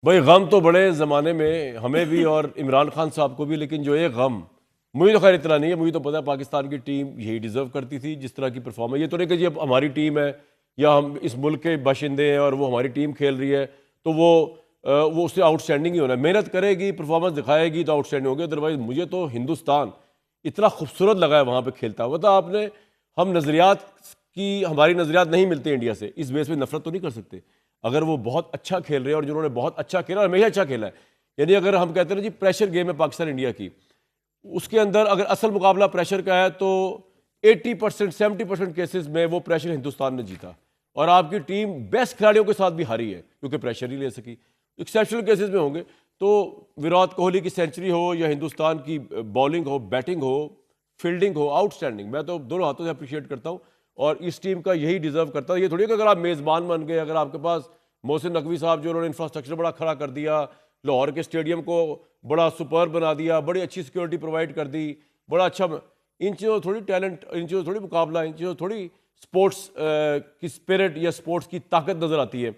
भाई गम तो बड़े ज़माने में हमें भी और इमरान खान साहब को भी, लेकिन जो ये गम मुझे तो खैर इतना नहीं है। मुझे तो पता है पाकिस्तान की टीम यही डिज़र्व करती थी जिस तरह की परफॉर्मेंस। ये तो नहीं कि जी अब हमारी टीम है या हम इस मुल्क के बाशिंदे हैं और वो हमारी टीम खेल रही है तो वो उससे आउटस्टैंडिंग ही होना है। मेहनत करेगी, परफॉर्मेंस दिखाएगी तो आउटस्टैंडिंग होगी। अदरवाइज मुझे तो हिंदुस्तान इतना खूबसूरत लगा है वहाँ पर खेलता हुआ। मतलब आपने हम नज़रियात की हमारी नज़रियात नहीं मिलते इंडिया से, इस बेस पे नफरत तो नहीं कर सकते। अगर वो बहुत अच्छा खेल रहे हैं और जिन्होंने बहुत अच्छा खेला और हमेशा अच्छा खेला है, यानी अगर हम कहते हैं ना जी प्रेशर गेम है पाकिस्तान इंडिया की, उसके अंदर अगर असल मुकाबला प्रेशर का है तो 80% 70% केसेस में वो प्रेशर हिंदुस्तान ने जीता और आपकी टीम बेस्ट खिलाड़ियों के साथ भी हारी है क्योंकि प्रेशर ही ले सकी। एक्सेप्शनल केसेस में होंगे तो विराट कोहली की सेंचुरी हो या हिंदुस्तान की बॉलिंग हो, बैटिंग हो, फील्डिंग हो, आउटस्टैंडिंग, मैं तो दोनों हाथों से अप्रिशिएट करता हूँ और इस टीम का यही डिजर्व करता है। ये थोड़ी कि अगर आप मेज़बान बन गए, अगर आपके पास मोहसिन नकवी साहब जो उन्होंने इंफ्रास्ट्रक्चर बड़ा खड़ा कर दिया, लाहौर के स्टेडियम को बड़ा सुपर बना दिया, बड़ी अच्छी सिक्योरिटी प्रोवाइड कर दी, बड़ा अच्छा, इन चीज़ों थोड़ी टैलेंट, इन चीज़ों थोड़ी मुकाबला, इन चीज़ों थोड़ी स्पोर्ट्स की स्पिरिट या स्पोर्ट्स की ताकत नज़र आती है।